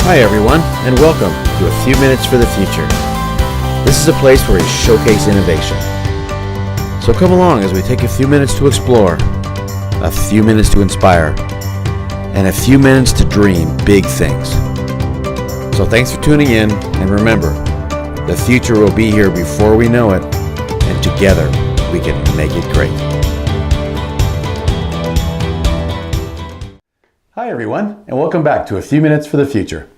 Hi everyone, and welcome to A Few Minutes for the Future. This is a place where we showcase innovation. So come along as we take a few minutes to explore, a few minutes to inspire, and a few minutes to dream big things. So thanks for tuning in, and remember, the future will be here before we know it, and together we can make it great. Hi everyone, and welcome back to A Few Minutes for the Future.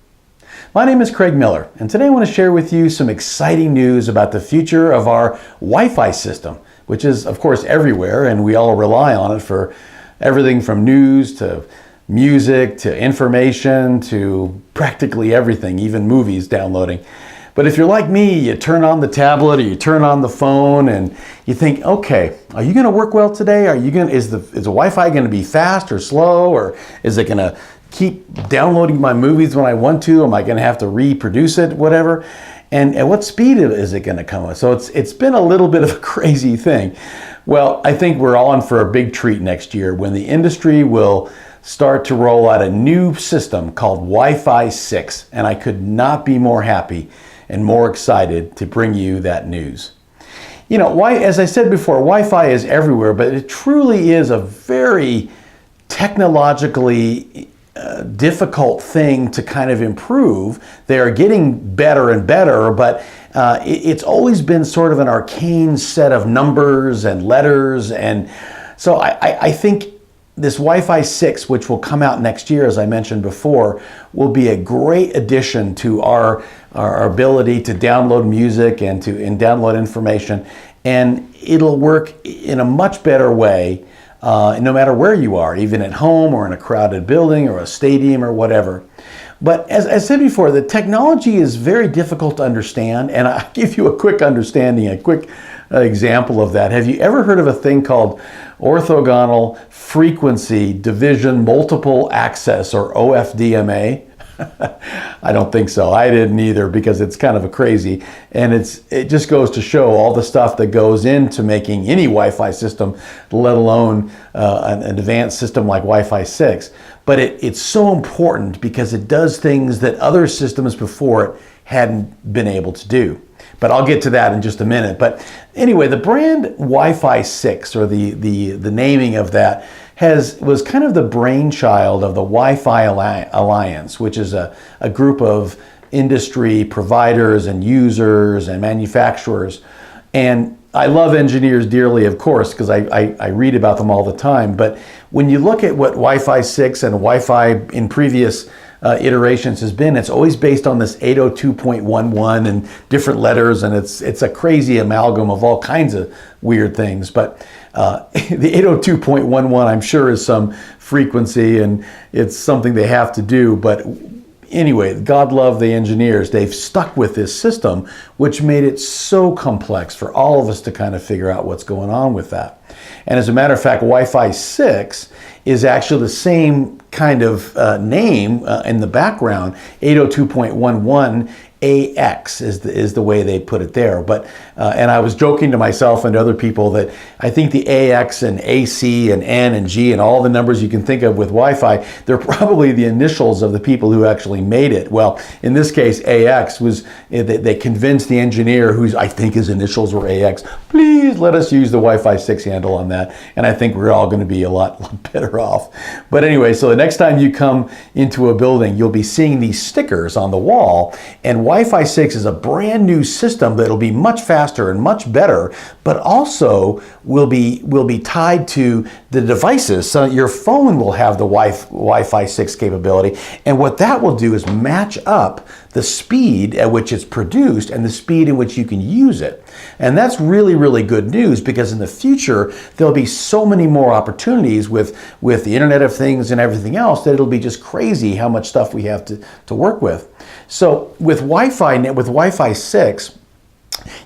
My name is Craig Miller, and today I want to share with you some exciting news about the future of our Wi-Fi system, which is of course everywhere, and we all rely on it for everything from news to music to information to practically everything, even movies downloading. But if you're like me, you turn on the tablet or you turn on the phone and you think, okay, are you going to work well today? Is the Wi-Fi going to be fast or slow, or is it going to keep downloading my movies when I want to? Am I going to have to reproduce it, whatever? And at what speed is it going to come with? So it's been a little bit of a crazy thing. Well, I think we're all in for a big treat next year when the industry will start to roll out a new system called Wi-Fi 6. And I could not be more happy and more excited to bring you that news. You know, as I said before, Wi-Fi is everywhere, but it truly is a very technologically difficult thing to kind of improve. They are getting better and better, but it's always been sort of an arcane set of numbers and letters. And so I think this Wi-Fi 6, which will come out next year, as I mentioned before, will be a great addition to our ability to download music and download information. And it'll work in a much better way no matter where you are, even at home or in a crowded building or a stadium or whatever. But as I said before, the technology is very difficult to understand, and I'll give you a quick understanding, a quick example of that. Have you ever heard of a thing called orthogonal frequency division multiple access, or OFDMA? I don't think so. I didn't either, because it's kind of a crazy, and it just goes to show all the stuff that goes into making any Wi-Fi system, let alone an advanced system like Wi-Fi 6. But it's so important because it does things that other systems before it hadn't been able to do. But I'll get to that in just a minute. But anyway, the brand Wi-Fi 6, or the naming of that, was kind of the brainchild of the Wi-Fi Alliance, which is a group of industry providers and users and manufacturers. And I love engineers dearly, of course, because I read about them all the time. But when you look at what Wi-Fi 6 and Wi-Fi in previous iterations has been, it's always based on this 802.11 and different letters, and it's a crazy amalgam of all kinds of weird things. But the 802.11, I'm sure, is some frequency, and it's something they have to do. But anyway, God love the engineers. They've stuck with this system, which made it so complex for all of us to kind of figure out what's going on with that. And as a matter of fact, Wi-Fi 6 is actually the same kind of name in the background. 802.11 AX is the way they put it there. But and I was joking to myself and to other people that I think the AX and AC and N and G and all the numbers you can think of with Wi-Fi, they're probably the initials of the people who actually made it. Well, in this case, AX was, they convinced the engineer, whose I think his initials were AX, please let us use the Wi-Fi 6 handle on that. And I think we're all going to be a lot better off. But anyway, so the next time you come into a building, you'll be seeing these stickers on the wall, and Wi-Fi 6 is a brand new system that'll be much faster and much better, but also will be tied to the devices. So your phone will have the Wi-Fi 6 capability, and what that will do is match up the speed at which it's produced and the speed in which you can use it. And that's really, really good news, because in the future, there'll be so many more opportunities with the Internet of Things and everything else that it'll be just crazy how much stuff we have to work with. So with Wi-Fi 6,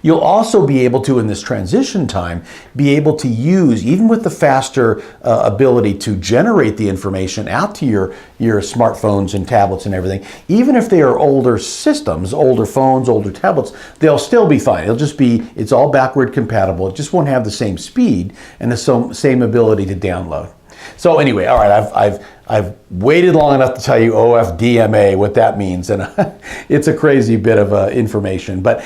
you'll also be able to, in this transition time, be able to use, even with the faster ability to generate the information out to your smartphones and tablets and everything, even if they are older systems, older phones, older tablets, they'll still be fine. It's all backward compatible. It just won't have the same speed and the same ability to download. So anyway, all right, I've waited long enough to tell you OFDMA, what that means, and it's a crazy bit of information. But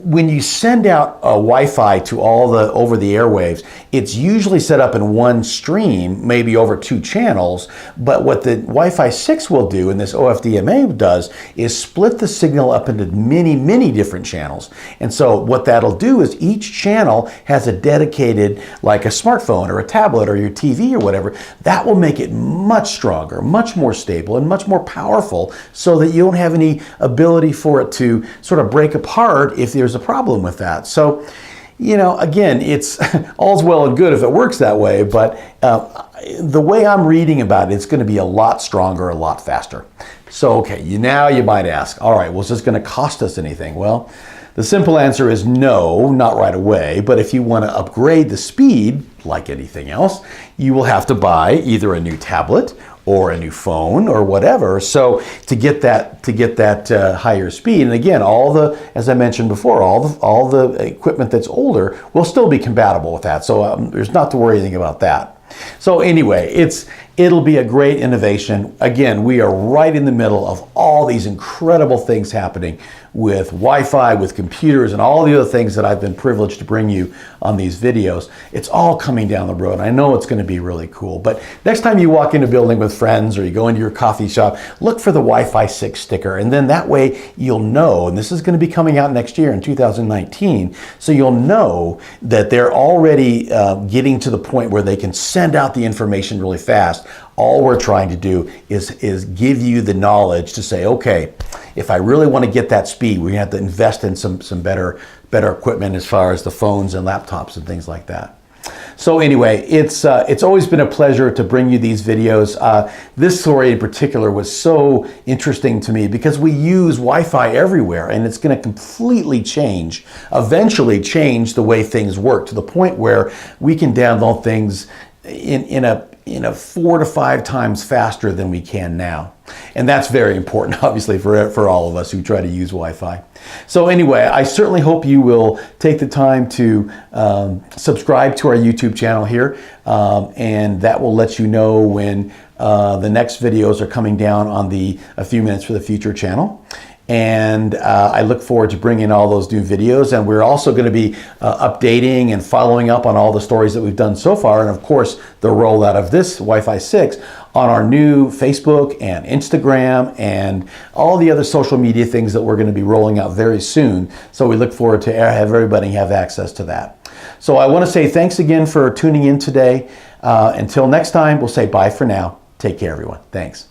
when you send out a Wi-Fi to all the over the airwaves, it's usually set up in one stream, maybe over 2 channels. But what the Wi-Fi 6 will do, and this OFDMA does, is split the signal up into many, many different channels. And so what that'll do is each channel has a dedicated, like a smartphone or a tablet or your TV or whatever. That will make it much stronger, much more stable, and much more powerful, so that you don't have any ability for it to sort of break apart if there's a problem with that. So, you know, again, it's all's well and good if it works that way, but the way I'm reading about it, it's going to be a lot stronger, a lot faster. So, okay, now you might ask, all right, well, is this going to cost us anything? Well, the simple answer is no, not right away. But if you want to upgrade the speed, like anything else, you will have to buy either a new tablet or a new phone or whatever. So to get that higher speed, and again, as I mentioned before, all the equipment that's older will still be compatible with that. So there's not to worry anything about that. So anyway, it'll be a great innovation. Again, we are right in the middle of all these incredible things happening with Wi-Fi, with computers, and all the other things that I've been privileged to bring you on these videos. It's all coming down the road. I know it's going to be really cool. But next time you walk in a building with friends or you go into your coffee shop, look for the Wi-Fi 6 sticker. And then that way you'll know, and this is going to be coming out next year in 2019, so you'll know that they're already getting to the point where they can send out the information really fast. All we're trying to do is give you the knowledge to say, okay, if I really want to get that speed, we have to invest in some better equipment as far as the phones and laptops and things like that. So anyway, it's always been a pleasure to bring you these videos. This story in particular was so interesting to me because we use Wi-Fi everywhere, and it's going to completely eventually change the way things work, to the point where we can download things in a 4 to 5 times faster than we can now. And that's very important, obviously, for all of us who try to use Wi-Fi. So anyway, I certainly hope you will take the time to subscribe to our YouTube channel here, and that will let you know when the next videos are coming down on the A Few Minutes for the Future channel. And I look forward to bringing all those new videos. And we're also going to be updating and following up on all the stories that we've done so far. And of course, the rollout of this Wi-Fi 6 on our new Facebook and Instagram and all the other social media things that we're going to be rolling out very soon. So we look forward to have everybody have access to that. So I want to say thanks again for tuning in today. Until next time, we'll say bye for now. Take care, everyone. Thanks.